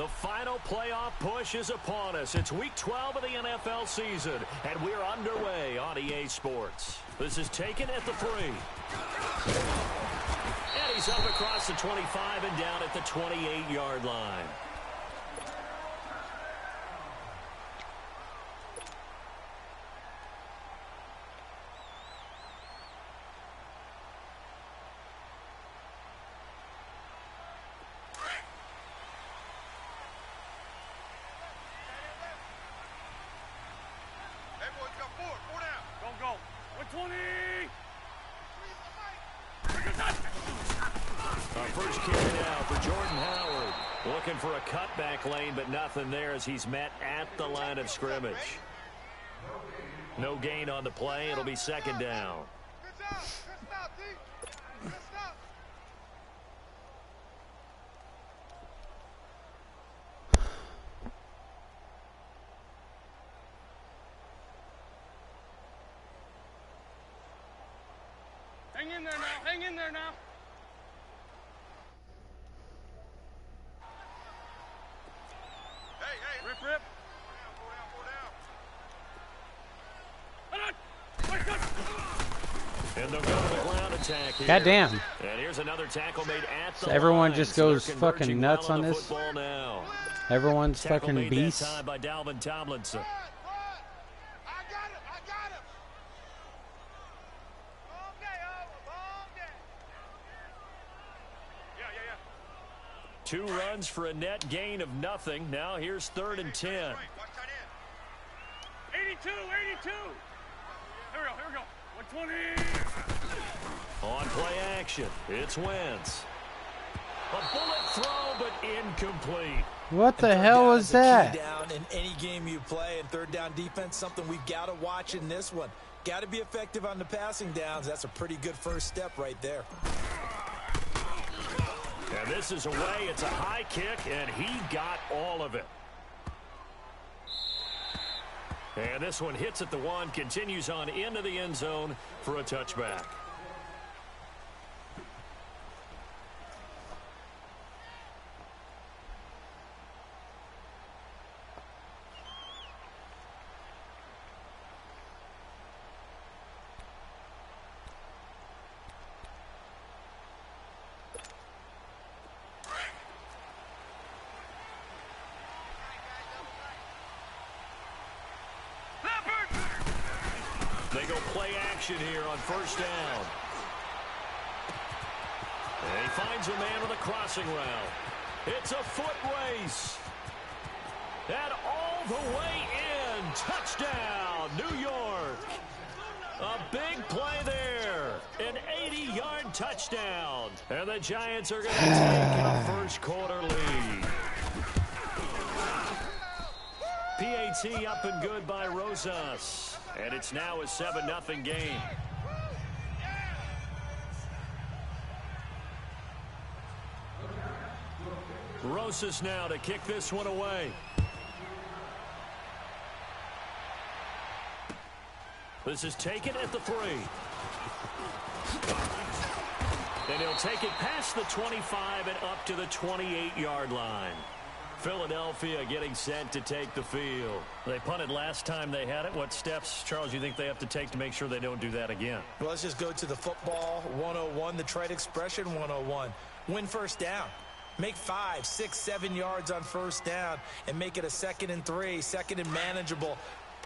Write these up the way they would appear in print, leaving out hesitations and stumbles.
The final playoff push is upon us. It's Week 12 of the NFL season, and we're underway on EA Sports. This is taken at the 3. And he's up across the 25 and down at the 28-yard line. For a cutback lane, but nothing there as he's met at the line of scrimmage. No gain on the play. It'll be second down. Hang in there now. Hang in there now. Rip. And they'll go to the ground attack here. Goddamn. And here's another tackle made at the everyone line. just goes fucking nuts well on this. Now. Everyone's tackle fucking made beasts. That time by Dalvin Tomlinson. I got him. Yeah. 2 runs for a net gain of nothing. Now here's 3rd and 10. 82. Here we go. 120. On play action, it's Wentz. A bullet throw, but incomplete. What the hell was that? Down in any game you play, and third down defense, something we've got to watch in this one. Got to be effective on the passing downs. That's a pretty good first step right there. And this is away. It's a high kick, and he got all of it. And this one hits at the 1, continues on into the end zone for a touchback. They go play action here on first down. And he finds a man with a crossing route. It's a foot race. And all the way in. Touchdown, New York. A big play there. An 80-yard touchdown. And the Giants are going to take a first-quarter lead. PAT up and good by Rosas. And it's now a 7-0 game. Rosas now to kick this one away. This is taken at the 3. And he'll take it past the 25 and up to the 28-yard line. Philadelphia getting set to take the field. They punted last time they had it. What steps, Charles, do you think they have to take to make sure they don't do that again? Well, let's just go to the football 101, the trade expression 101. Win first down. Make 5, 6, 7 yards on first down and make it a 2nd and 3, 2nd and manageable.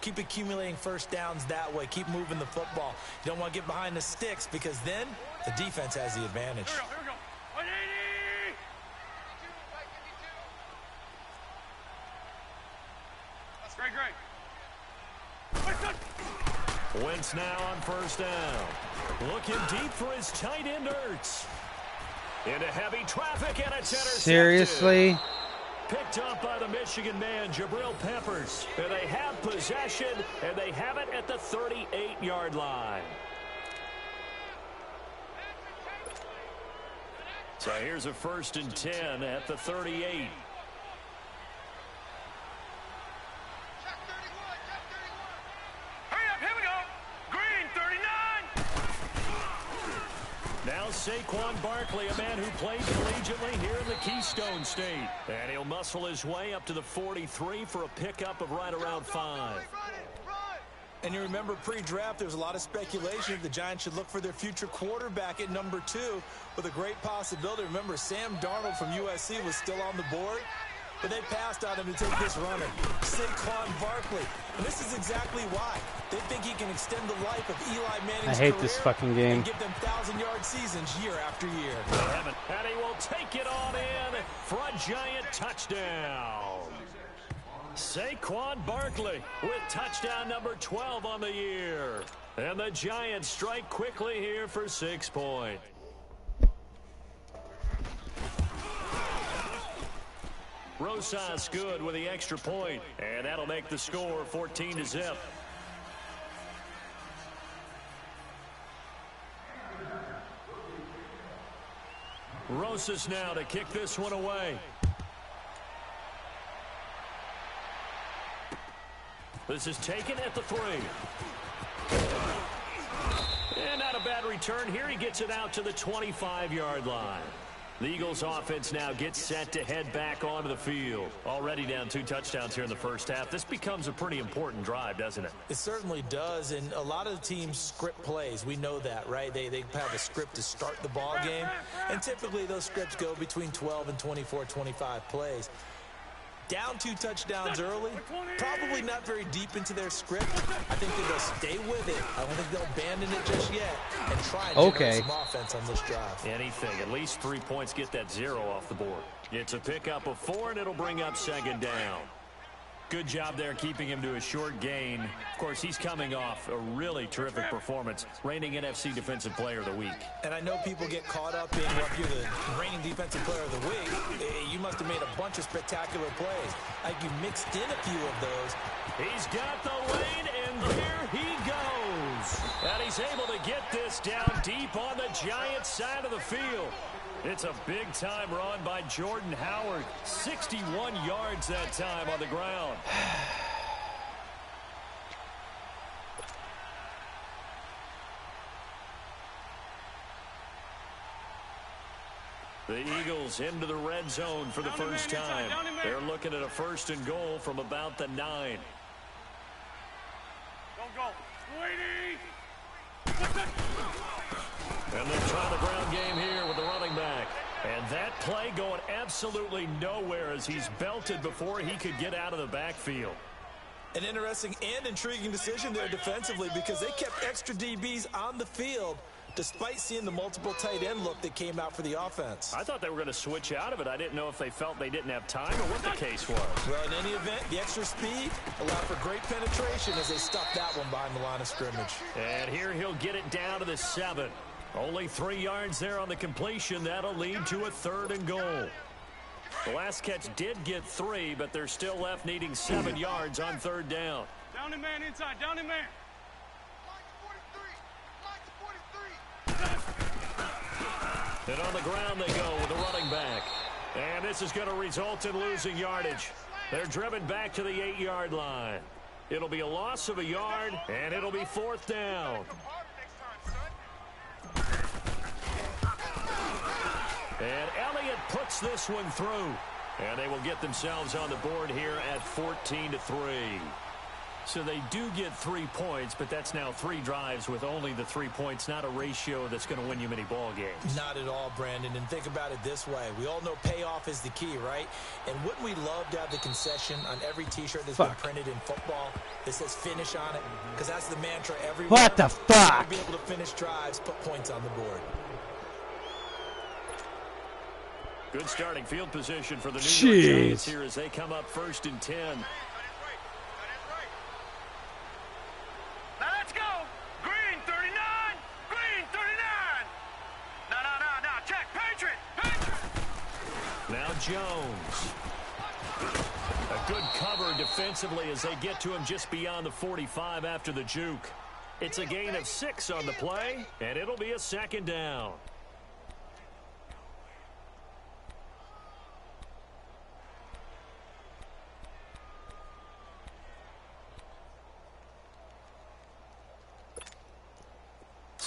Keep accumulating first downs that way. Keep moving the football. You don't want to get behind the sticks because then the defense has the advantage. Here we go. 180. Great. Wentz now on first down. Looking deep for his tight end Ertz. Into heavy traffic and it's intercepted. Seriously? Picked up by the Michigan man, Jabril Peppers. And they have possession, and they have it at the 38-yard line. So here's a 1st and 10 at the 38. Saquon Barkley, a man who played collegiately here in the Keystone State. And he'll muscle his way up to the 43 for a pickup of right around 5. And you remember pre-draft, there was a lot of speculation if the Giants should look for their future quarterback at number 2 with a great possibility. Remember, Sam Darnold from USC was still on the board, but they passed on him to take this runner, Saquon Barkley. And this is exactly why. They think he can extend the life of Eli Manning's I hate career this fucking game. and give them 1,000-yard seasons year after year. And he will take it on in for a Giant touchdown. Saquon Barkley with touchdown number 12 on the year. And the Giants strike quickly here for 6 points. Rosas good with the extra point, and that'll make the score 14-0. Rosas now to kick this one away. This is taken at the 3. And not a bad return here. He gets it out to the 25-yard line. The Eagles offense now gets set to head back onto the field. Already down 2 touchdowns here in the first half. This becomes a pretty important drive, doesn't it? It certainly does, and a lot of the teams script plays. We know that, right? They have a script to start the ball game, and typically those scripts go between 12 and 24, 25 plays. Down 2 touchdowns early, probably not very deep into their script. I think that they'll stay with it. I don't think they'll abandon it just yet and try and generate some offense on this drive. Anything. At least 3 points get that 0 off the board. It's a pickup of 4, and it'll bring up 2nd down. Good job there keeping him to a short gain. Of course, he's coming off a really terrific performance, reigning NFC Defensive Player of the Week. And I know people get caught up in, well, if you're the reigning Defensive Player of the Week, you must have made a bunch of spectacular plays. Like you mixed in a few of those. He's got the lane, and there he goes. And he's able to get this down deep on the Giants' side of the field. It's a big-time run by Jordan Howard. 61 yards that time on the ground. The Eagles into the red zone for the first time. They're looking at a 1st and goal from about the 9. Go. 80. And they're trying the ground game here with the running back. And that play going absolutely nowhere as he's belted before he could get out of the backfield. An interesting and intriguing decision there defensively because they kept extra DBs on the field despite seeing the multiple tight end look that came out for the offense. I thought they were going to switch out of it. I didn't know if they felt they didn't have time or what the case was. Well, in any event, the extra speed allowed for great penetration as they stuffed that one behind the line of scrimmage. And here he'll get it down to the 7. Only 3 yards there on the completion. That'll lead to a 3rd and goal. The last catch did get 3, but they're still left needing 7 yards on 3rd down. Down the man inside. Down the man. And on the ground they go with the running back. And this is going to result in losing yardage. They're driven back to the 8-yard line. It'll be a loss of a yard, and it'll be 4th down. And Elliott puts this one through. And they will get themselves on the board here at 14-3. So they do get 3 points, but that's now 3 drives with only the 3 points, not a ratio that's going to win you many ball games. Not at all, Brandon. And think about it this way. We all know payoff is the key, right? And wouldn't we love to have the concession on every T-shirt that's been printed in football that says finish on it? Because that's the mantra everywhere. What the fuck? Be able to finish drives, put points on the board. Good starting field position for the New York Giants here as they come up 1st and 10. Now let's go. Green 39. Green 39. No. Check. Patriot. Now Jones. A good cover defensively as they get to him just beyond the 45 after the juke. It's a gain of 6 on the play, and it'll be a 2nd down.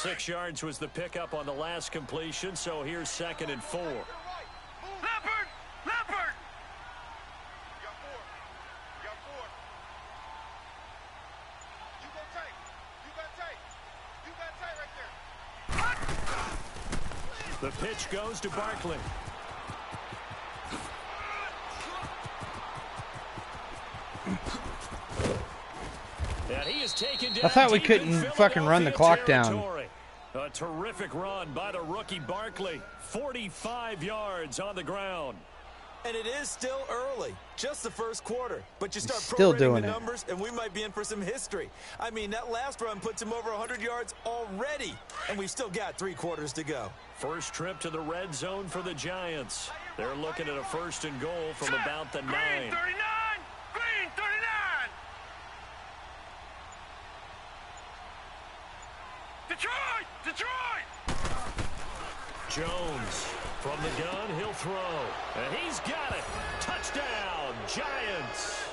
6 yards was the pickup on the last completion, so here's 2nd and 4. Leopard! Leopard! You got 4. You got 4. You go tight. You got tight. You got tight right there. The pitch goes to Barkley. And he is taken down. I thought we couldn't fucking run the clock down. A terrific run by the rookie Barkley. 45 yards on the ground. And it is still early, just the first quarter. But you start Still prorating doing the it. numbers, and we might be in for some history. I mean, that last run puts him over 100 yards already, and we've still got 3 quarters to go. First trip to the red zone for the Giants. They're looking at a 1st and goal from about the 9. Green 39! Green 39! Detroit! Detroit! Jones from the gun, he'll throw. And he's got it. Touchdown, Giants.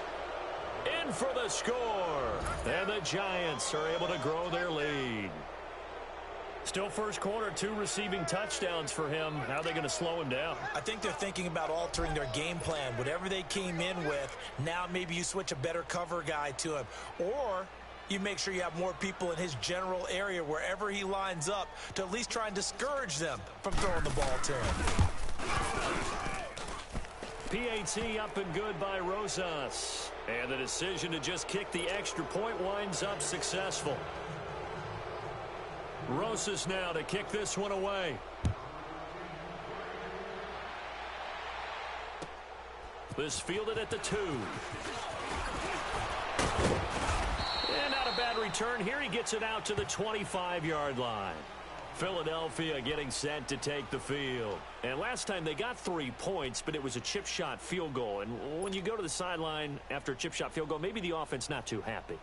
In for the score. And the Giants are able to grow their lead. Still first quarter, 2 receiving touchdowns for him. How are they going to slow him down? I think they're thinking about altering their game plan. Whatever they came in with, now maybe you switch a better cover guy to him. Or you make sure you have more people in his general area wherever he lines up to at least try and discourage them from throwing the ball to him. PAT up and good by Rosas. And the decision to just kick the extra point winds up successful. Rosas now to kick this one away. This fielded at the 2. And not a bad return. Here he gets it out to the 25-yard line. Philadelphia getting set to take the field. And last time they got 3 points, but it was a chip shot field goal. And when you go to the sideline after a chip shot field goal, maybe the offense not too happy.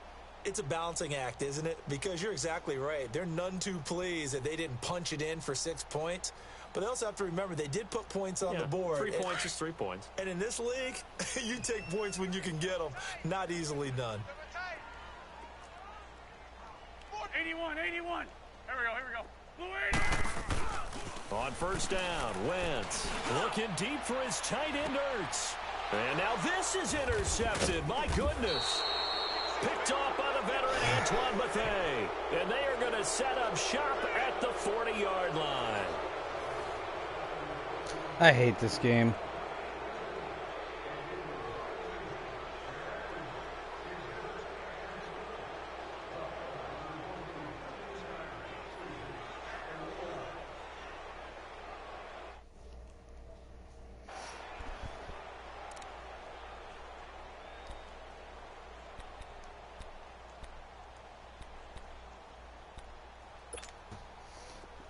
It's a balancing act, isn't it? Because you're exactly right. They're none too pleased that they didn't punch it in for 6 points. But they also have to remember they did put points on the board. 3 points is 3 points. And in this league, you take points when you can get them. Not easily done. 81, 81. Here we go, here we go. Blue 80. On first down, Wentz looking deep for his tight end Ertz. And now this is intercepted. My goodness. Picked off by the veteran Antoine Bethea. And they are going to set up shop at the 40-yard line. I hate this game.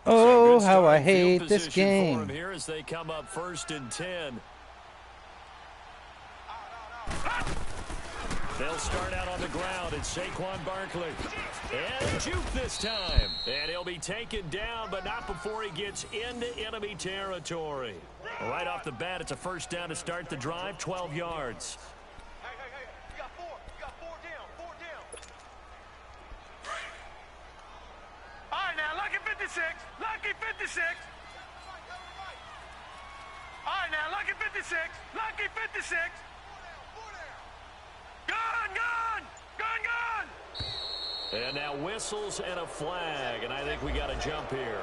Oh, how I hate this game. Here as they come up 1st and 10. They'll start out on the ground. It's Saquon Barkley. And juke this time. And he'll be taken down, but not before he gets into enemy territory. Right off the bat, it's a first down to start the drive, 12 yards. Hey, you got 4. You got 4 down, 4 down. All right, now, lucky 56. Lucky 56. All right, now, lucky 56. Lucky 56. Gun! And now whistles and a flag, and I think we got a jump here.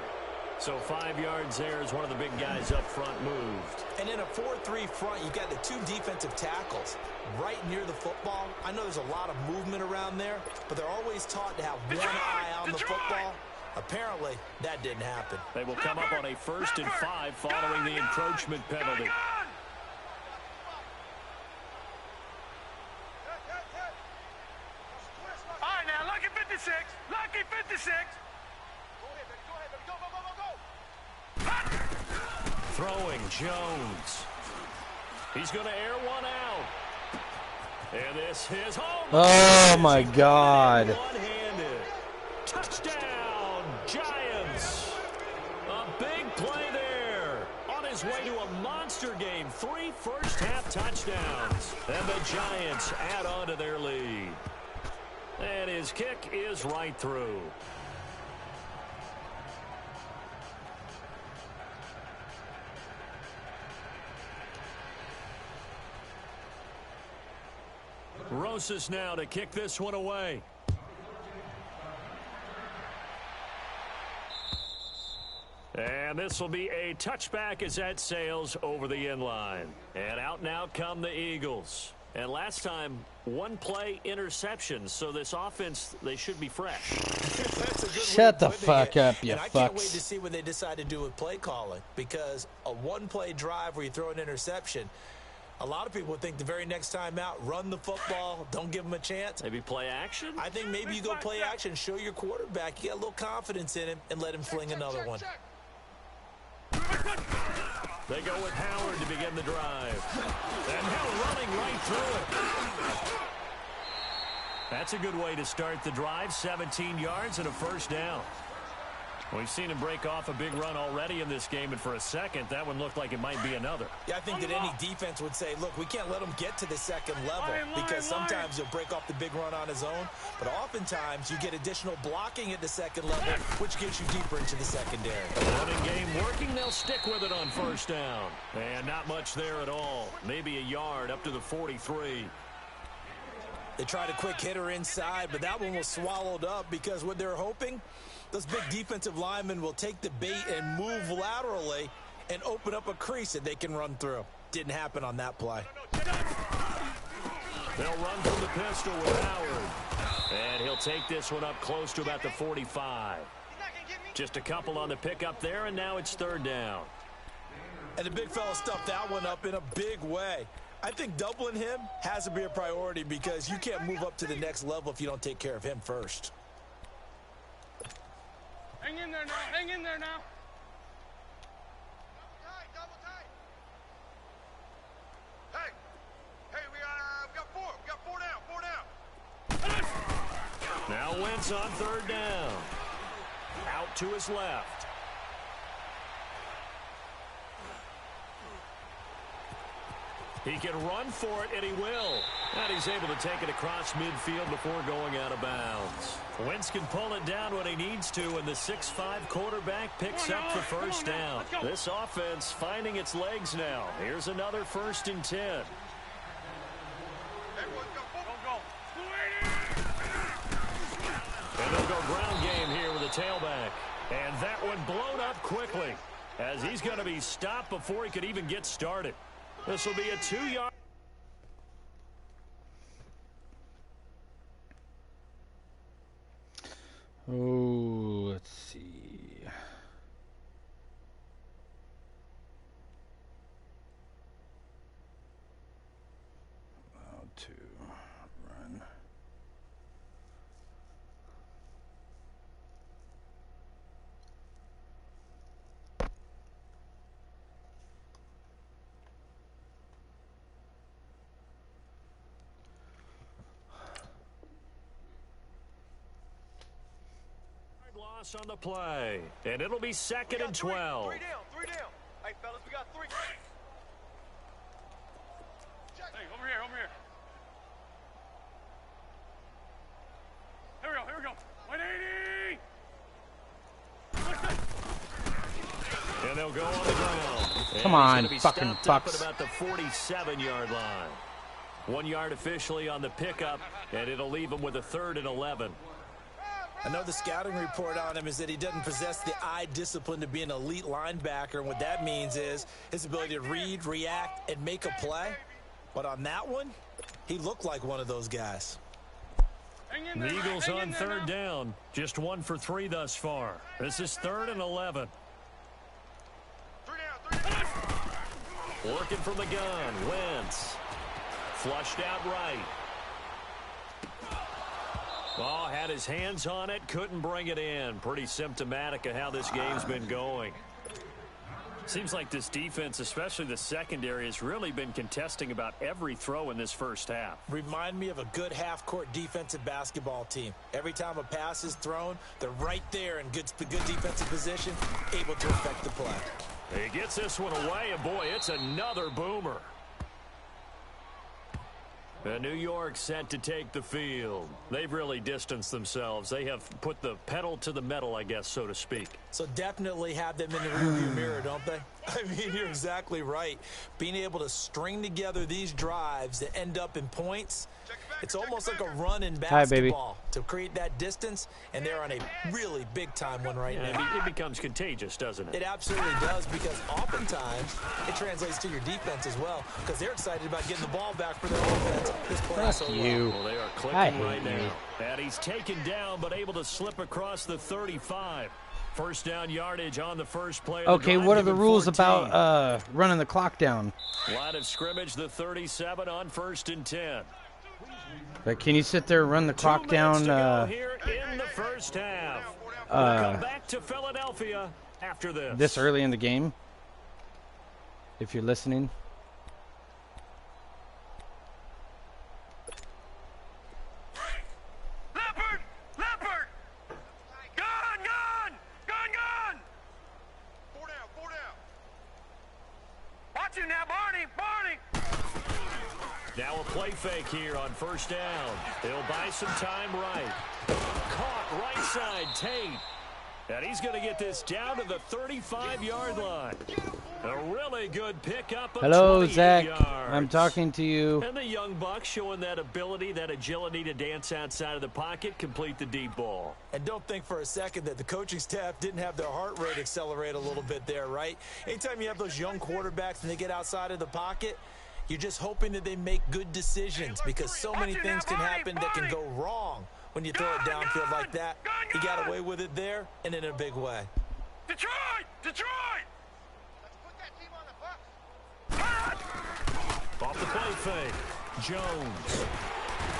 So 5 yards there as one of the big guys up front moved. And in a 4-3 front, you got the 2 defensive tackles right near the football. I know there's a lot of movement around there, but they're always taught to have one eye on the football. Apparently, that didn't happen. They will come up on a 1st and 5 following the encroachment penalty. All right, now, lucky 56. Lucky 56. Throwing Jones. He's going to air one out. And this is Oh my God. One-handed. Touchdown, Giants. A big play there. On his way to a monster game. 3 first-half touchdowns. And the Giants add on to their lead. And his kick is right through. closest now to kick this one away. And this will be a touchback as that sails over the end line. And out now come the Eagles. And last time, one play interception. So this offense, they should be fresh. That's a good Shut the fuck up, you fucks. I can't wait fucks. to see what they decide to do with play calling. Because a one-play drive where you throw an interception, a lot of people would think the very next time out, run the football, don't give them a chance. Maybe play action? I think maybe you go play action, show your quarterback, you got a little confidence in him, and let him fling another one. They go with Howard to begin the drive. And Hill running right through it. That's a good way to start the drive. 17 yards and a first down. We've seen him break off a big run already in this game, and for a second, that one looked like it might be another. Yeah, I think that any defense would say, look, we can't let him get to the second level because sometimes he'll break off the big run on his own, but oftentimes you get additional blocking at the second level, which gets you deeper into the secondary. Running game working. They'll stick with it on first down. And not much there at all. Maybe a yard up to the 43. They tried a quick hitter inside, but that one was swallowed up because what they're hoping, those big defensive linemen will take the bait and move laterally and open up a crease that they can run through. Didn't happen on that play. They'll run from the pistol with Howard. And he'll take this one up close to about the 45. Just a couple on the pickup there, and now it's third down. And the big fella stuffed that one up in a big way. I think doubling him has to be a priority because you can't move up to the next level if you don't take care of him first. Hang in there now. Hang in there now. Hey, we got four down. Now Wentz on third down. Out to his left. He can run for it, and he will. And he's able to take it across midfield before going out of bounds. Wentz can pull it down when he needs to, and the 6'5" quarterback picks up the first down. This offense finding its legs now. Here's another 1st and 10. And they'll go ground game here with a tailback. And that one blown up quickly as he's going to be stopped before he could even get started. This will be a 2-yard. Oh, let's see. How to run. Loss on the play, and it'll be 2nd and 12. Three down. Hey, fellas, we got 3. Hey, over here. Here we go. 180. And they'll go on the ground. Come And on, he's gonna be fucking stopped up fucks. at about the 47-yard line. 1 yard officially on the pickup, and it'll leave him with a 3rd and 11. I know the scouting report on him is that he doesn't possess the eye discipline to be an elite linebacker, and what that means is his ability to read, react, and make a play. But on that one, he looked like one of those guys. The Eagles on third down. Just 1 for 3 thus far. This is 3rd and 11. 3 down. Working from the gun. Wentz. Flushed out right. Oh, had his hands on it, couldn't bring it in. Pretty symptomatic of how this game's been going. Seems like this defense, especially the secondary, has really been contesting about every throw in this first half. Remind me of a good half-court defensive basketball team. Every time a pass is thrown, they're right there in good defensive position, able to affect the play. He gets this one away, and boy, it's another boomer. And New York set to take the field. They've really distanced themselves. They have put the pedal to the metal, I guess, so to speak. So definitely have them in the rearview mirror, don't they? I mean, you're exactly right. Being able to string together these drives that end up in points, It's almost like a run in Hi, baby. basketball to create that distance, and they're on a really big-time one right now. It becomes contagious, doesn't it? It absolutely does, because oftentimes it translates to your defense as well, because they're excited about getting the ball back for their offense. This play so you. Well, they are I clicking hate right you. now. And he's taken down, but able to slip across the 35. First down yardage on the first play. Okay, what are the rules about running the clock down? Line of scrimmage, the 37 on 1st and 10. But can you sit there and run the 2 clock minutes down? to go here in the first half. We'll come back to Philadelphia after this. This early in the game, if you're listening. Leopard! Gun! Four down. Watch him now, Barney! Now a play fake here on first down. He'll buy some time right. Caught right side, Tate. And he's going to get this down to the 35-yard line. A really good pickup of Hello, 28 Zach. yards. I'm talking to you. And the young buck showing that ability, that agility to dance outside of the pocket, complete the deep ball. And don't think for a second that the coaching staff didn't have their heart rate accelerate a little bit there, right? Anytime you have those young quarterbacks and they get outside of the pocket, you're just hoping that they make good decisions, because so many things can happen that can go wrong when you throw it downfield like that. He got away with it there and in a big way. Detroit! Let's put that team on the bus. Off the play fake, Jones.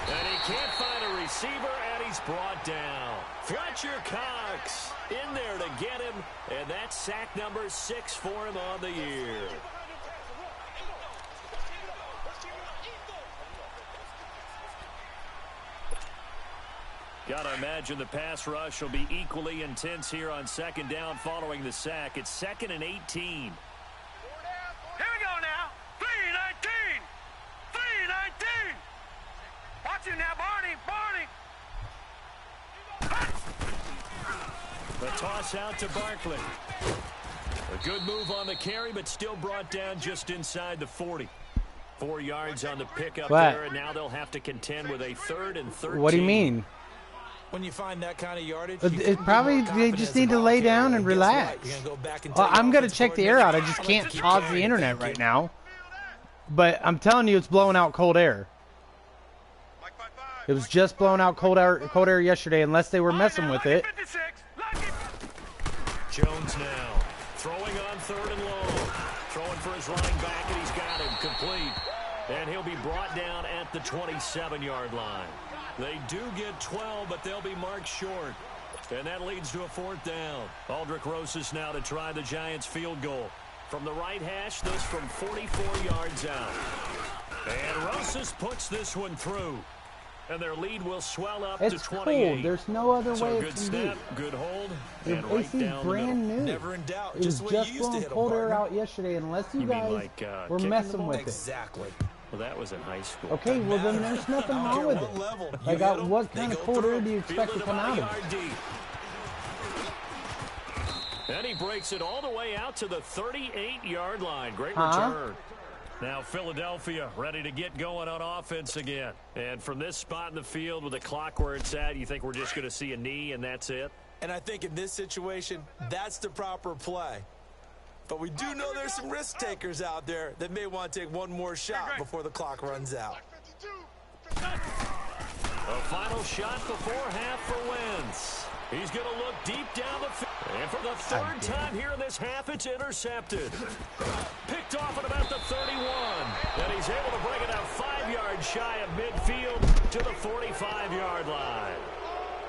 And he can't find a receiver, and he's brought down. Fletcher Cox in there to get him, and that's sack number 6 for him on the year. Got to imagine the pass rush will be equally intense here on second down following the sack. It's 2nd and 18. Here we go now. 3-19. Watch him now, Barney. The toss out to Barkley. A good move on the carry, but still brought down just inside the 40. 4 yards on the pickup there, and now they'll have to contend with a 3rd and 13. What do you mean? When you find that kind of yardage, It probably they just need to lay down and relax. I'm going to check the air out. I just can't pause the internet right now. But I'm telling you, it's blowing out cold air. It was just blowing out cold air yesterday, unless they were messing with it. Jones now throwing on 3rd and long. Throwing for his running back, and he's got him complete. And he'll be brought down at the 27-yard line. They do get 12, but they'll be marked short. And that leads to a 4th down. Aldrich Rosas now to try the Giants' field goal. From the right hash, this from 44 yards out. And Rosas puts this one through. And their lead will swell up to 28. Cold. There's no other way it Good can snap, be. good hold, Your and right AC's down brand the middle. new. Never in doubt. It was Just the way you just used to blowing hit 'em, cold air partner. out yesterday, unless you You mean guys like, were kicking the messing ball? with it. Exactly. Well, that was in high school. Okay, well then there's nothing I don't wrong care with what it. level. You Like, hit 'em, what they kind of go cold through. air do you expect to Fielded come about out a of it? yard deep. And he breaks it all the way out to the 38-yard line. Great return. Now Philadelphia ready to get going on offense again. And from this spot in the field with the clock where it's at, you think we're just going to see a knee and that's it? And I think in this situation, that's the proper play. But we do know there's some risk takers out there that may want to take one more shot before the clock runs out. A final shot before half for Wentz. He's going to look deep down the field. And for the 3rd time here in this half, it's intercepted. Picked off at about the 31. And he's able to bring it out 5 yards shy of midfield to the 45-yard line.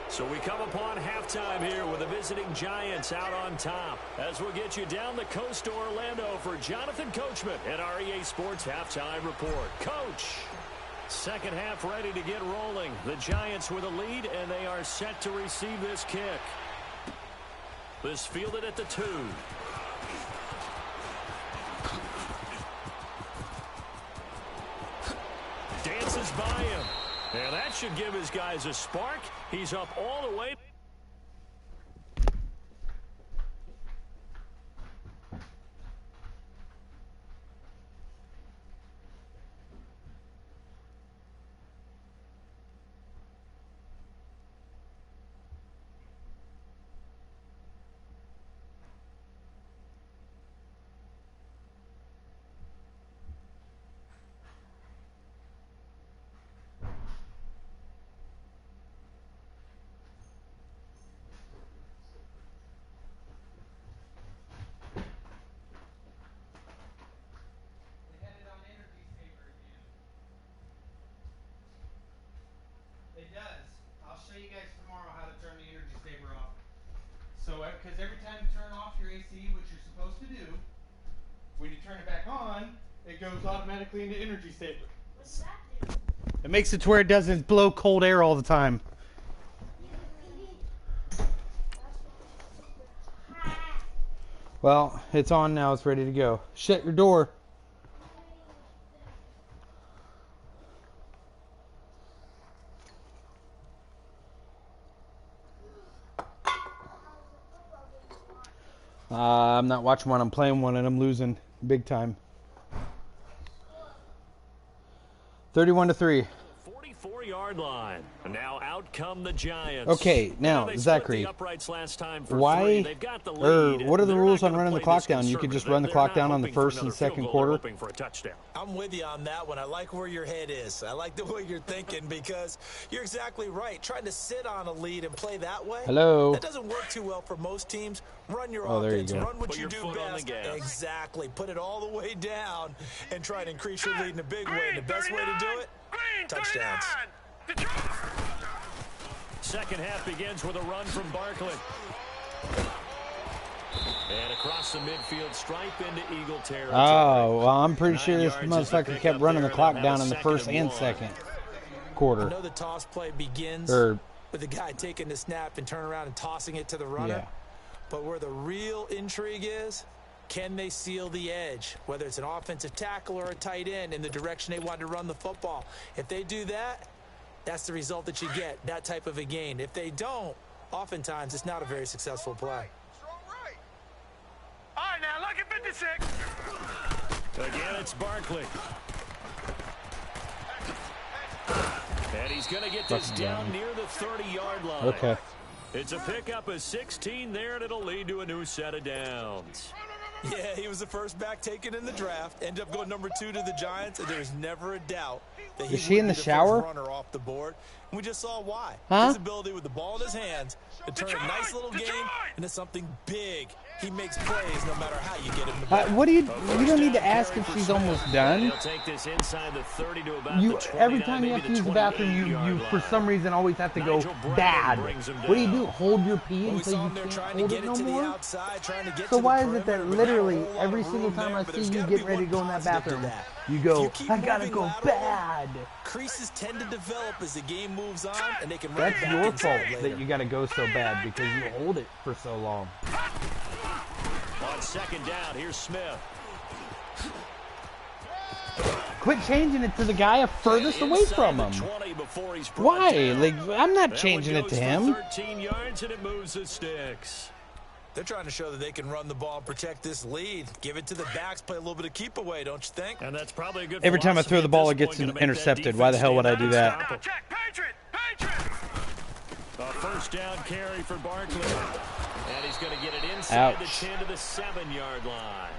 So we come upon halftime here with the visiting Giants out on top. As we'll get you down the coast to Orlando for Jonathan Coachman at our EA Sports Halftime Report. Coach! Second half ready to get rolling. The Giants with a lead, and they are set to receive this kick. This fielded at the 2. Dances by him. And that should give his guys a spark. He's up all the way. because every time you turn off your AC, which you're supposed to do, when you turn it back on, it goes automatically into energy saver. What's that do? It makes it to where it doesn't blow cold air all the time. Well, it's on now. It's ready to go. Shut your door. I'm not watching one. I'm playing one, and I'm losing big time. 31-3. 44-yard line. And now out come the Giants. Okay, now, Zachary, why, or what are the rules on running the clock down? You could just run the clock down on the first and second quarter? I'm with you on that one. I like where your head is. I like the way you're thinking because you're exactly right. Trying to sit on a lead and play that way, Hello? that doesn't work too well for most teams. Run your Oh, there you offense. go. Run what Put you your do foot on the best. gas. Exactly. Put it all the way down and try to increase your lead in a big way. And the best way to do it, touchdowns. Second half begins with a run from Barkley. And across the midfield stripe into Eagle territory. Oh, well, I'm pretty sure 9 this yards is the motherfucker pickup kept running the there. clock They'll down have in a the first second and one. second I quarter. know the toss play begins Or, with the guy taking the snap and turning around and tossing it to the runner. yeah. But where the real intrigue is, can they seal the edge, whether it's an offensive tackle or a tight end, in the direction they want to run the football? If they do that, that's the result that you get, that type of a gain. If they don't, oftentimes it's not a very successful play. All right, now look at 56. Again, it's Barkley. And he's going to get this down near the 30-yard line. Okay. It's a pickup of 16 there, and it'll lead to a new set of downs. Yeah, he was the first back taken in the draft. Ended up going number 2 to the Giants, and there was never a doubt that he Is she would in be the the shower? first runner off the board. And we just saw why. Huh? His ability with the ball in his hands to turn a nice little game into something big. He makes plays no matter how you get him the ball. What do you don't need to ask if she's almost done. He'll take this inside the 30 to about You the 29, every time you maybe have to use the 28 bathroom, you yard for line. some reason always have to go Nigel Bradley bad. brings him What do you down. do? Hold your pee We until saw you him there can't trying to hold get it it no to the more? outside, trying to get So to why the is it that perimeter, but literally not a whole lot every of single room time there, I but see there's you gotta getting be ready to one go in that positive to bathroom, that. you If go, you keep I gotta moving go laterally, bad. Creases tend to develop as the game moves on, and they can run That's back your inside fault later. that you gotta go so bad because you hold it for so long. On second down, here's Smith. Quit changing it to the guy furthest away from Inside the him. 20 before he's brought Why? down. Like, I'm not That changing one it to goes for him. 13 yards, and it moves the sticks. They're trying to show that they can run the ball and protect this lead. Give it to the backs, play a little bit of keep away, don't you think? And that's probably a good Every time I throw philosophy the at ball, this it gets point, gonna make that intercepted. Why the hell would I do defense that? stand Now up. check. Patriot. A first down carry for Barkley. And he's going to get it inside the Ouch. 10 to the 7-yard line.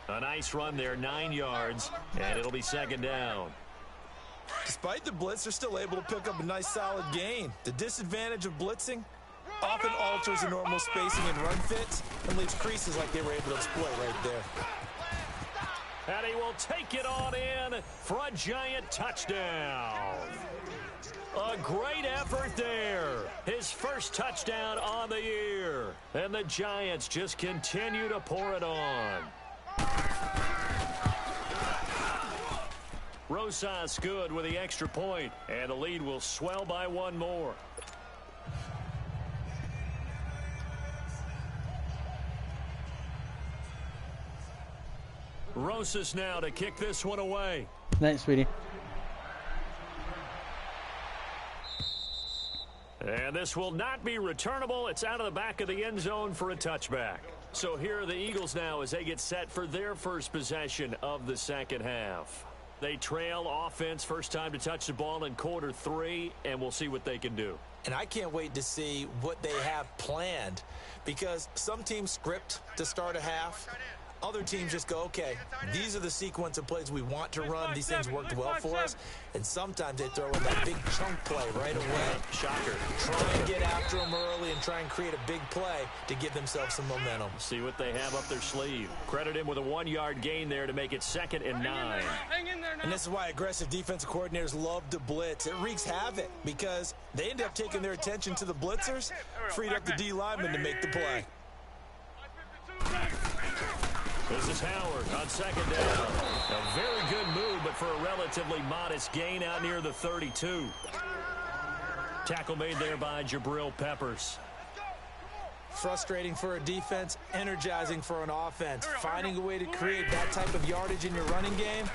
A nice run there, 9 yards, and it'll be second down. Despite the blitz, they're still able to pick up a nice solid gain. The disadvantage of blitzing often alters the normal spacing and run fits and leaves creases like they were able to exploit right there. And he will take it on in for a giant touchdown. A great effort there. His first touchdown on the year. And the Giants just continue to pour it on. Rosas good with the extra point, and the lead will swell by one more. Rosas now to kick this one away. Night, sweetie. And this will not be returnable. It's out of the back of the end zone for a touchback. So here are the Eagles now as they get set for their first possession of the second half. They trail offense, first time to touch the ball in quarter 3, and we'll see what they can do. And I can't wait to see what they have planned because some teams script to start a half. Other teams just go, okay, these are the sequence of plays we want to run. These things worked well for us. And sometimes they throw in that big chunk play right away. Shocker. Try and get after them early and try and create a big play to give themselves some momentum. See what they have up their sleeve. Credit him with a 1-yard gain there to make it 2nd and 9. Hang in there now. And this is why aggressive defensive coordinators love to blitz. It wreaks havoc because they end up taking their attention to the blitzers, freed up the D lineman to make the play. This is Howard on second down. A very good move, but for a relatively modest gain out near the 32. Tackle made there by Jabril Peppers. Frustrating for a defense, energizing for an offense. Finding a way to create that type of yardage in your running game,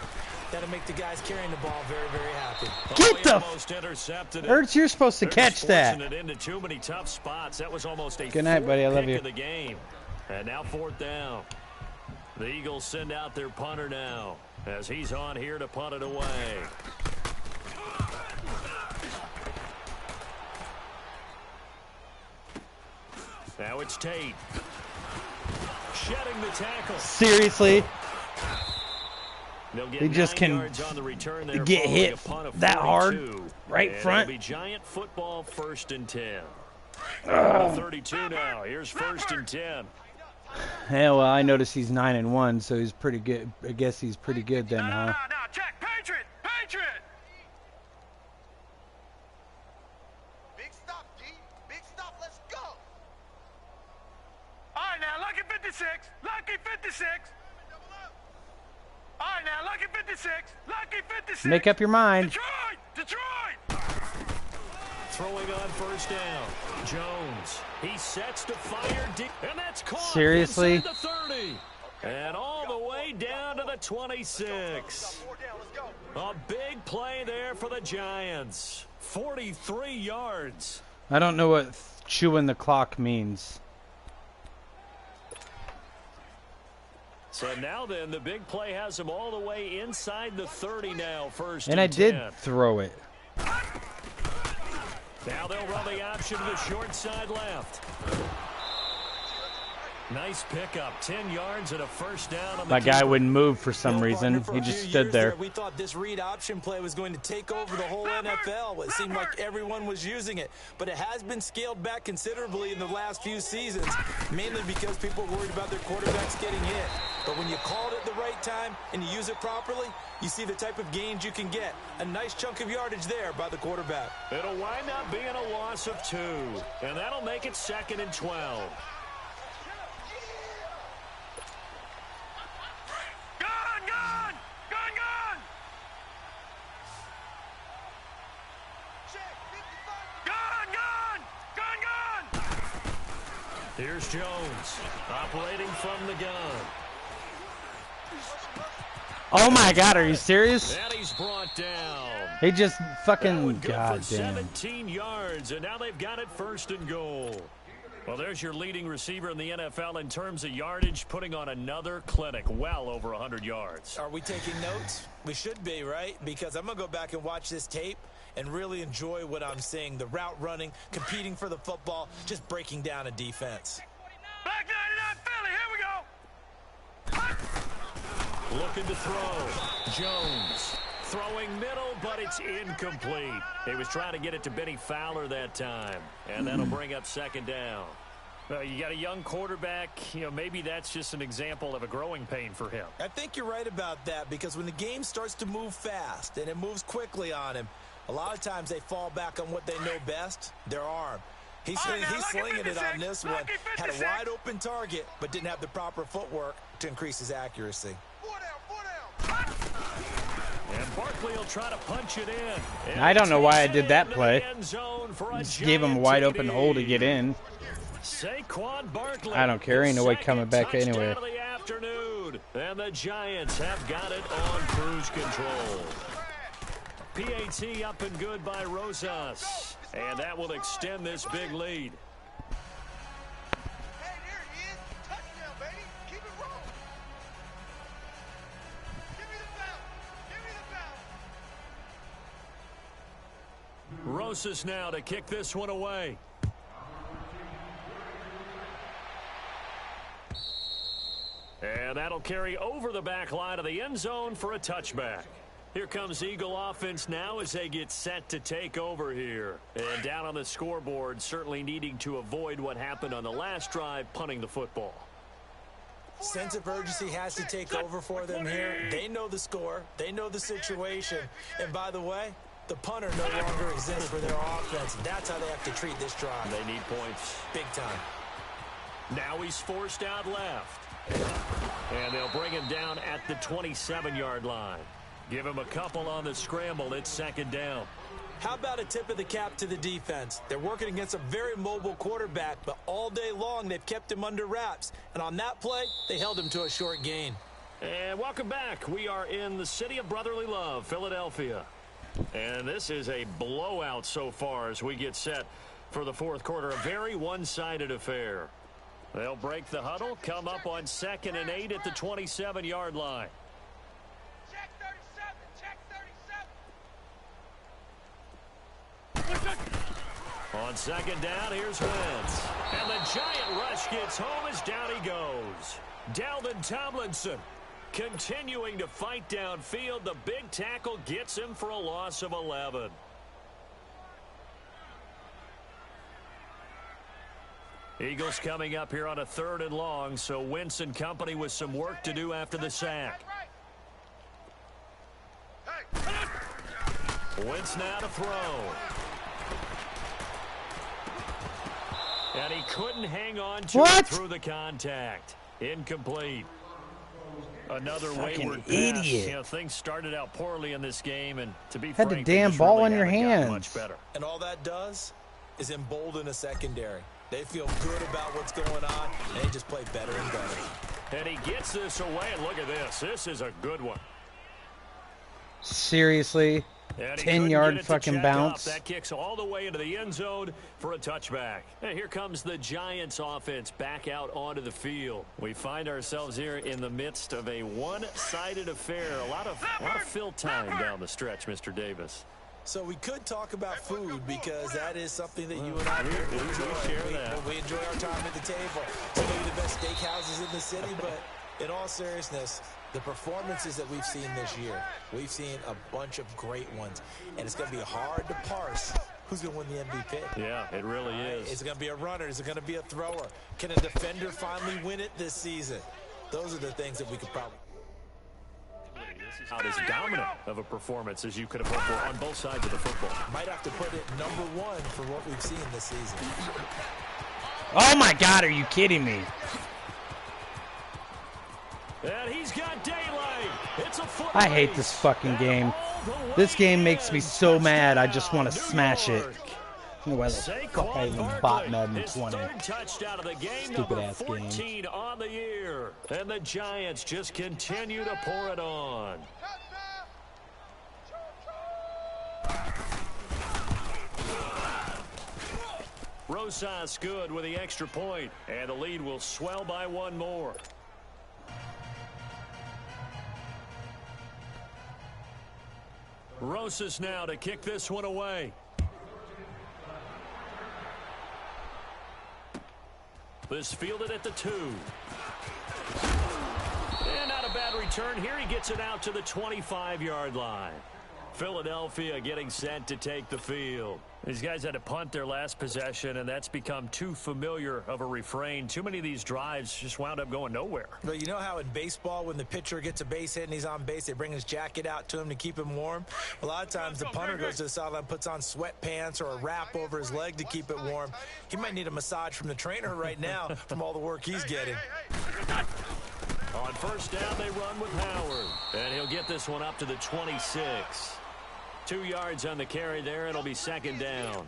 that'll make the guys carrying the ball very, very happy. Get the Ertz, you're supposed to catch that. It into too many tough spots. That was almost a good night, buddy. I love you. of the game. And now fourth down. The Eagles send out their punter now as he's on here to punt it away. Now it's Tate. Shedding the tackle. Seriously? They just can get hit that hard right front. It'll be Giant football, 1st and 10. 32 now. Here's 1st and 10. Yeah, well, I noticed he's 9-1, so he's pretty good. I guess he's pretty good then, huh? No, check. Patriot! Big stop, D. Big stop. Let's go. All right, now, lucky 56. Lucky 56. All right, now, lucky 56. Lucky 56. Make up your mind. Detroit! Throwing on 1st down. Jones. He sets to fire deep. And that's caught. Seriously? Inside the 30. And all the way down to the 26. A big play there for the Giants. 43 yards. I don't know what chewing the clock means. So now then, the big play has him all the way inside the 30 now. 1st and I 10. did throw it. Now they'll run the option to the short side left. Nice pickup. 10 yards and a 1st down. On the My guy wouldn't move for some reason. He just stood there. We thought this read option play was going to take over the whole NFL. It seemed like everyone was using it. But it has been scaled back considerably in the last few seasons, mainly because people are worried about their quarterbacks getting hit. But when you call it at the right time and you use it properly, you see the type of gains you can get. A nice chunk of yardage there by the quarterback. It'll wind up being a loss of 2. And that'll make it 2nd and 12. Here's Jones, operating from the gun. Oh my God, are you serious? And he's brought down. He just fucking goddamn. 17 goddamn. yards, and now they've got it 1st and goal. Well, there's your leading receiver in the NFL in terms of yardage, putting on another clinic, well over 100 yards. Are we taking notes? We should be, right? Because I'm going to go back and watch this tape and really enjoy what I'm seeing. The route running, competing for the football, just breaking down a defense. Black 99 Philly, here we go. Looking to throw. Jones throwing middle, but it's incomplete. He was trying to get it to Benny Fowler that time, and that'll bring up 2nd down. Well, you got a young quarterback. You know, maybe that's just an example of a growing pain for him. I think you're right about that, because when the game starts to move fast and it moves quickly on him, a lot of times they fall back on what they know best, their arm. He's slinging it on this one. Had a wide open target, but didn't have the proper footwork to increase his accuracy. And Barkley will try to punch it in. And I don't know why I did that play. Just gave him a wide open hole to get in. Saquon Barkley. I don't care. Ain't no way coming back anyway. Of the afternoon. And the Giants have got it on cruise control. PAT up and good by Rosas. And that will extend this big lead. Hey, there he is. Touchdown, baby. Keep it rolling. Give me the ball. Give me the ball. Rosas now to kick this one away. And that'll carry over the back line of the end zone for a touchback. Here comes Eagle offense now as they get set to take over here. And down on the scoreboard, certainly needing to avoid what happened on the last drive, punting the football. Sense of urgency has to take over for them here. They know the score. They know the situation. And by the way, the punter no longer exists for their offense. That's how they have to treat this drive. They need points. Big time. Now he's forced out left. And they'll bring him down at the 27-yard line. Give him a couple on the scramble. It's second down. How about a tip of the cap to the defense? They're working against a very mobile quarterback, but all day long they've kept him under wraps. And on that play, they held him to a short gain. And welcome back. We are in the city of brotherly love, Philadelphia. And this is a blowout so far as we get set for the fourth quarter. A very one-sided affair. They'll break the huddle, come up on 2nd and 8 at the 27-yard line. Check 37. On second down, here's Wentz. And the giant rush gets home as down he goes. Dalvin Tomlinson continuing to fight downfield. The big tackle gets him for a loss of 11. Eagles coming up here on a 3rd and long, so Wentz and company with some work to do after the sack. Wentz now to throw. And he couldn't hang on to it through the contact. Incomplete. Another wayward pass. Idiot. You know, things started out poorly in this game, and to be Had frank, the damn they just ball really in your haven't gotten hands. much better. And all that does is embolden a secondary. They feel good about what's going on, and they just play better and better. And he gets this away, and look at this. This is a good one. Seriously? And he 10-yard couldn't get it to fucking check bounce. up. That kicks all the way into the end zone for a touchback. And here comes the Giants offense back out onto the field. We find ourselves here in the midst of a one-sided affair. A lot of fill time down the stretch, Mr. Davis. So we could talk about food because that is something that you and I we share that. We enjoy our time at the table. So maybe the best steakhouses in the city, but in all seriousness, the performances that we've seen this year, we've seen a bunch of great ones, and it's going to be hard to parse who's going to win the MVP. Yeah, it really is. Is it going to be a runner? Is it going to be a thrower? Can a defender finally win it this season? Those are the things that we could probably... Out as dominant of a performance as you could have hoped for on both sides of the football. Might have to put it number one for what we've seen this season. Oh my God, are you kidding me? And he's got daylight. It's a foot I hate race. this fucking game. All the This way game makes me in. so mad, I just Touchdown, want to New smash it. York. No way the fuck I even bought Madden His 20. third touchdown of the game, Stupid number ass 14 game. on the year. And the Giants just continue to pour it on. Rosas good with the extra point, and the lead will swell by one more. Rosas now to kick this one away. This fielded at the 2. And not a bad return here. He gets it out to the 25-yard line. Philadelphia getting set to take the field. These guys had to punt their last possession, and that's become too familiar of a refrain. Too many of these drives just wound up going nowhere. But you know how in baseball, when the pitcher gets a base hit and he's on base, they bring his jacket out to him to keep him warm? A lot of times the punter goes to the sideline, puts on sweatpants or a wrap over his leg to keep it warm. He might need a massage from the trainer right now from all the work he's getting. On first down, they run with Howard. And he'll get this one up to the 26. 2 yards on the carry there. It'll be second down.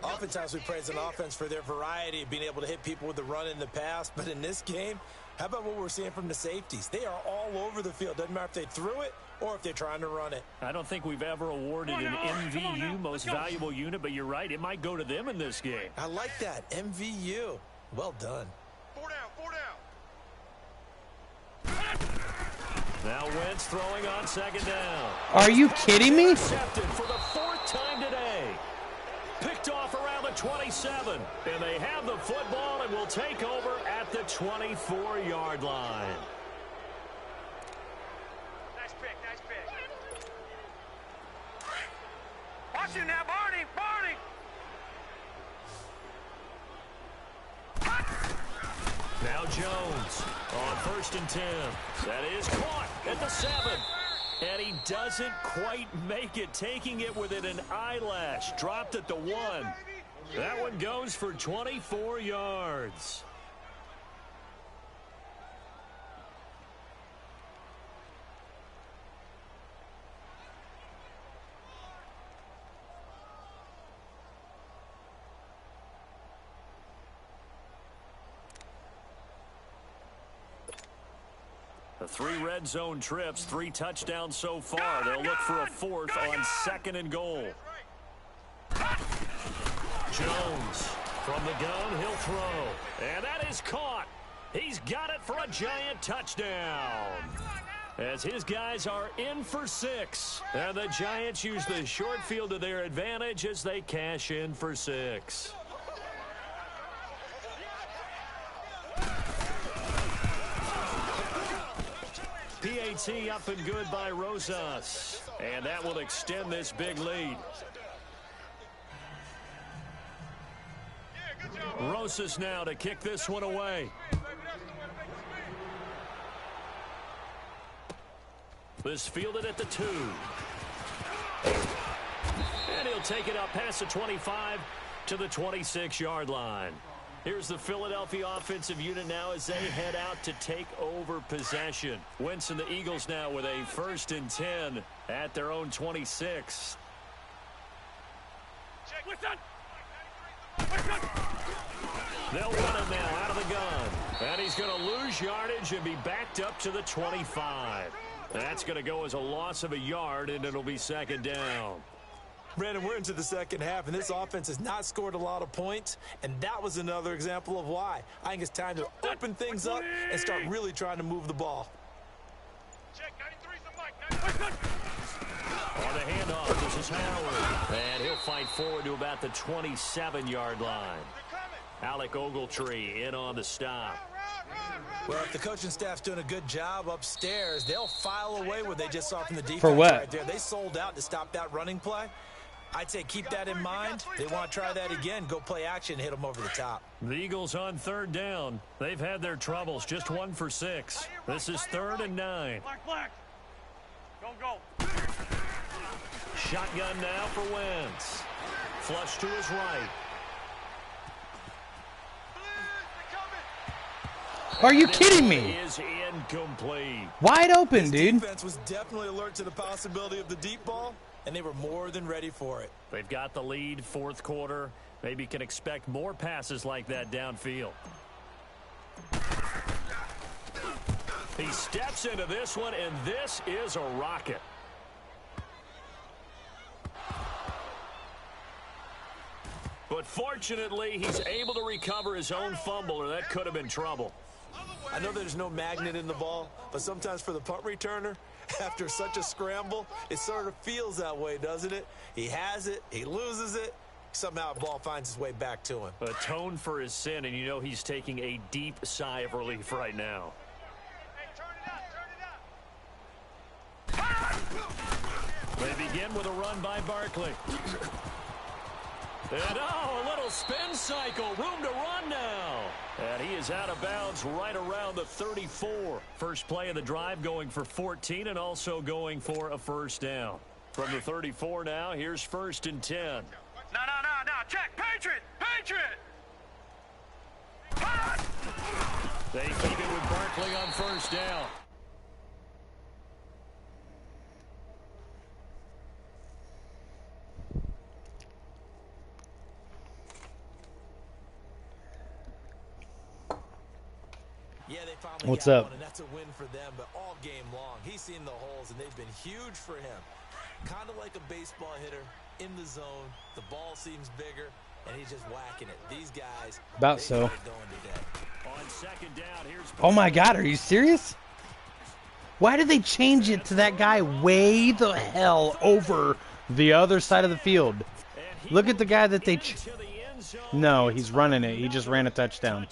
Oftentimes we praise an offense for their variety of being able to hit people with the run in the pass. But in this game, how about what we're seeing from the safeties? They are all over the field. Doesn't matter if they threw it or if they're trying to run it. I don't think we've ever awarded an MVU, most valuable unit, but you're right. It might go to them in this game. I like that. MVU. Well done. 4 down, 4 down. Now Wentz throwing on second down. Are you kidding me? Intercepted for the 4th time today. Picked off around the 27. And they have the football and will take over at the 24-yard line. Nice pick, nice pick. Watch you now, Barney, Barney. Now Jones on 1st and 10. That is caught at the 7. And he doesn't quite make it, taking it within an eyelash. Dropped at the 1. That one goes for 24 yards. The 3 red zone trips, 3 touchdowns so far. They'll look for a 4th on 2nd and goal. Jones from the gun, he'll throw. And that is caught. He's got it for a giant touchdown. As his guys are in for 6. And the Giants use the short field to their advantage as they cash in for 6. PAT up and good by Rosas. And that will extend this big lead. Rosas now to kick this one away. This fielded at the 2. And he'll take it up past the 25 to the 26-yard line. Here's the Philadelphia offensive unit now as they head out to take over possession. Wentz and the Eagles now with a 1st and 10 at their own 26. They'll run it now out of the gun. And he's going to lose yardage and be backed up to the 25. That's going to go as a loss of a yard, and it'll be 2nd down. Brandon, we're into the second half, and this offense has not scored a lot of points, and that was another example of why. I think it's time to open things up and start really trying to move the ball. On the handoff, this is Howard. And he'll fight forward to about the 27-yard line. Alec Ogletree in on the stop. Well, if the coaching staff's doing a good job upstairs, they'll file away what they just saw from the defense. For what? Right there. They sold out to stop that running play. I'd say keep that in mind. They want to try that again. Go play action, hit them over the top. The Eagles on 3rd down. They've had their troubles. Just 1 for 6. This is 3rd and 9. Black. Go. Shotgun now for Wentz. Flush to his right. Are you kidding me? Is incomplete. Wide open, dude. Defense was definitely alert to the possibility of the deep ball, and they were more than ready for it. They've got the lead, 4th quarter. Maybe can expect more passes like that downfield. He steps into this one, and this is a rocket. But fortunately, he's able to recover his own fumble, or that could have been trouble. I know there's no magnet in the ball, but sometimes for the punt returner, after such a scramble, it sort of feels that way, doesn't it? He has it, he loses it, somehow the ball finds its way back to him. Atone for his sin, and you know he's taking a deep sigh of relief right now. They begin with a run by Barkley. And a little spin cycle, room to run now. And he is out of bounds right around the 34. First play of the drive going for 14 and also going for a 1st down. From the 34 now, here's 1st and 10. No. Check. Patriot. They keep it with Barkley on 1st down. Yeah, they finally What's got up? one, and that's a win for them, but all game long, he's seen the holes, and they've been huge for him. Kind of like a baseball hitter in the zone. The ball seems bigger, and he's just whacking it. These guys, About so. going today. On 2nd down, here's Oh my God, are you serious? Why did they change it to that guy way the hell over the other side of the field? Look at the guy that they... No, he's running it. He just ran a touchdown.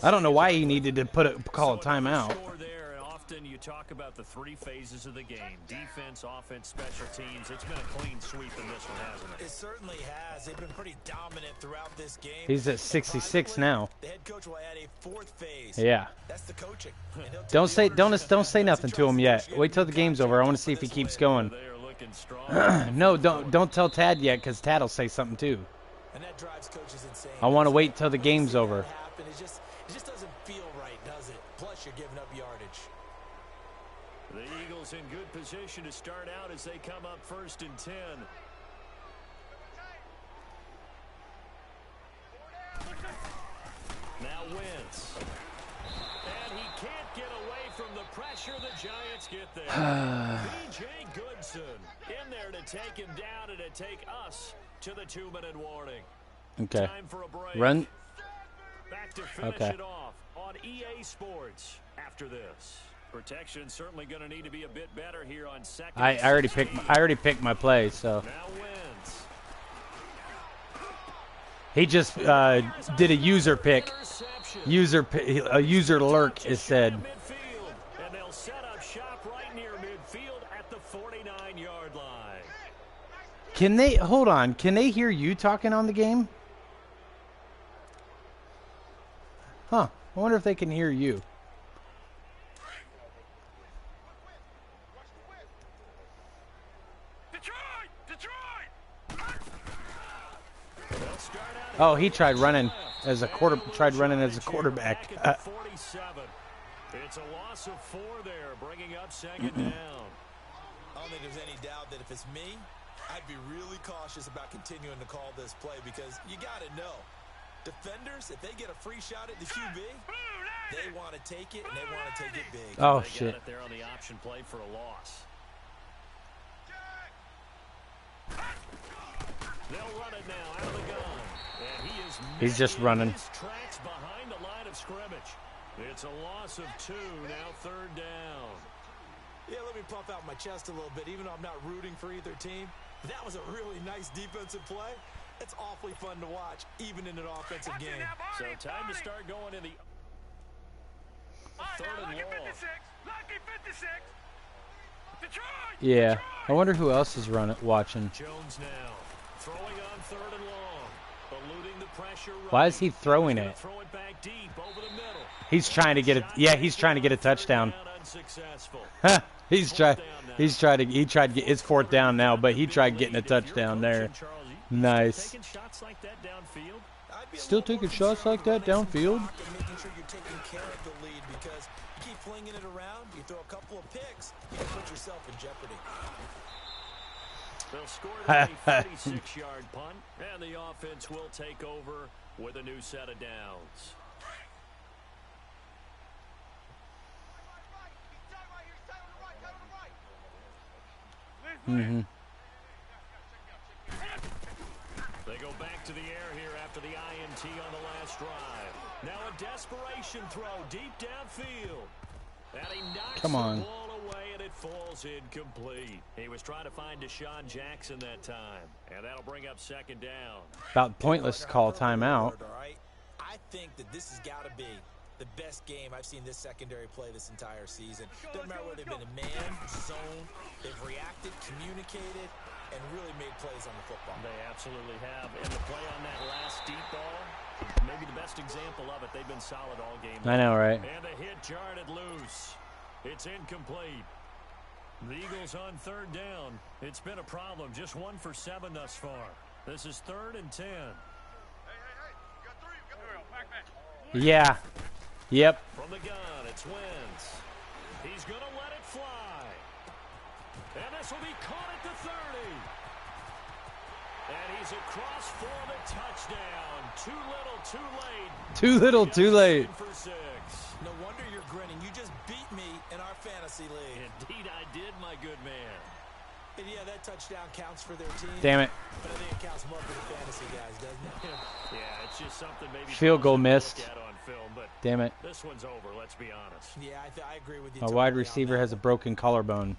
I don't know why he needed to call a timeout. Often you talk about the 3 phases of the game: defense, offense, special teams. It's been a clean sweep in this one, hasn't it? It certainly has. They've been pretty dominant throughout this game. He's at 66 now. The head coach will add a 4th phase. Yeah. That's the coaching. Don't say nothing to him yet. Wait till the game's over. I want to see if he keeps going. They are looking strong. No, don't tell Tad yet, because Tad will say something too. And that drives coaches insane. I want to wait till the game's over. It just doesn't feel right, does it? Plus, you're giving up yardage. The Eagles in good position to start out as they come up 1st and 10. Now Wentz. And he can't get away from the pressure, the Giants get there. B.J. Goodson in there to take him down and to take us to the 2-minute warning. Okay. Time for a break. Run. Back to finish it off on EA Sports after this. Protection certainly going to need to be a bit better here on second. I already picked my play, so. Now wins. He just did a user pick. A user lurk is said. And they'll set up shop right near midfield at the 49-yard line. Can they hold on? Can they hear you talking on the game? Huh. I wonder if they can hear you. Oh, he tried running as a quarterback. It's a loss of 4 there, bringing up second down. I don't think there's any doubt that if it's me, I'd be really cautious about continuing to call this play because you got to know, defenders, if they get a free shot at the QB, they want to take it and they want to take it big. Oh, they shit. Got it there on the option play for a loss. They'll run it now out of the gun. And he's just running. Tracks behind the line of scrimmage. It's a loss of 2, now third down. Yeah, let me puff out my chest a little bit, even though I'm not rooting for either team. That was a really nice defensive play. It's awfully fun to watch, even in an offensive game. So time to start going in the third and long. Yeah. I wonder who else is watching. Jones now throwing on third and long. Eluding the pressure. Why is he throwing it? Throw it back deep over the middle. He's trying to get it. Yeah, he's trying to get a touchdown. He tried to get his 4th down now, but he tried getting a touchdown there. Nice. Still taking shots like that downfield? Making sure you're taking care of the lead because you keep flinging it around, you throw a couple of picks, you can put yourself in jeopardy. They'll score a 46-yard punt, and the offense will take over with a new set of downs. Mm-hmm. They go back to the air here after the INT on the last drive. Now a desperation throw deep downfield. And he knocks the ball away, and it falls incomplete. He was trying to find Deshaun Jackson that time, and that'll bring up second down. About pointless to call timeout. I think that this has got to be the best game I've seen this secondary play this entire season. Doesn't matter whether they've been in man, zone, they've reacted, communicated, and really made plays on the football. They absolutely have. And the play on that last deep ball, maybe the best example of it. They've been solid all game. I know, right? And the hit jarred it loose. It's incomplete. The Eagles on third down. It's been a problem. Just 1 for 7 thus far. This is 3rd and 10. Yeah. Yep. From the gun, it's Wentz. He's going to let it fly. And this will be caught at the 30. And he's across for the touchdown. Too little, too late. Too little, too late. For 6. No wonder you're grinning. You just beat me in our fantasy league. Indeed, I did, my good man. And yeah, that touchdown counts for their team. Damn it. But I think it counts more for the fantasy guys, doesn't it? Yeah, it's just something maybe field goal missed. Look at on film, but damn it. This one's over, let's be honest. Yeah, I agree with you. A wide receiver has a broken collarbone.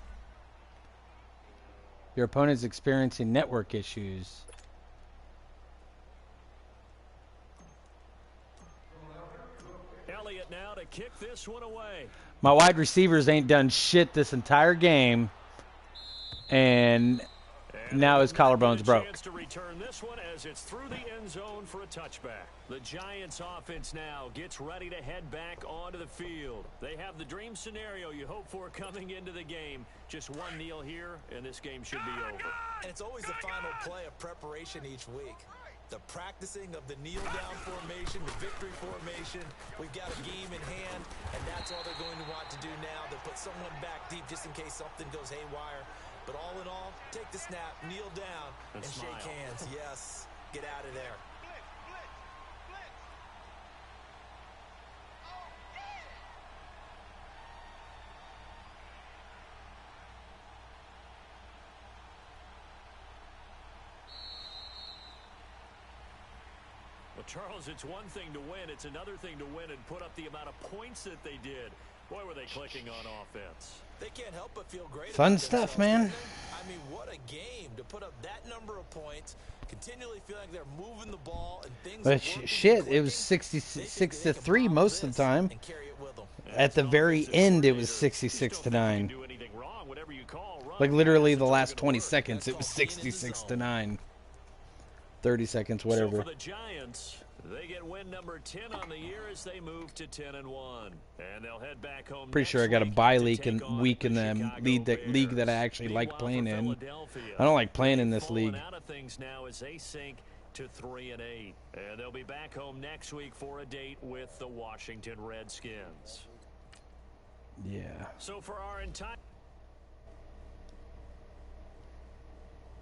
Your opponent is experiencing network issues. Elliott now to kick this one away. My wide receivers ain't done shit this entire game, and now his collarbone's broke. To return this one as it's through the end zone for a touchback. The Giants offense now gets ready to head back onto the field. They have the dream scenario you hope for coming into the game. Just one kneel here, and this game should be over. And it's always the final play of preparation each week. The practicing of the kneel-down formation, the victory formation. We've got a game in hand, and that's all they're going to want to do now. They'll put someone back deep just in case something goes haywire. But all in all, take the snap, kneel down, and shake hands. Yes, get out of there. Well, Charles, it's one thing to win. It's another thing to win and put up the amount of points that they did. Boy, were they clicking on offense. They can't help but feel great. Fun stuff, man. I mean, what a game to put up that number of points, continually feel like they're moving the ball and things. But shit, it was 66-3 most of the time. At the very end, it was 66-9. Like literally the last 20 seconds, it was 66-9. 30 seconds, whatever. So for the Giants, they get win number 10 on the year as they move to 10-1, and they'll head back home. Pretty sure I got a bye week in the league that I actually like playing in. I don't like playing in this league. Out of things now as they sink to 3-8, and they'll be back home next week for a date with the Washington Redskins. Yeah. So for our entire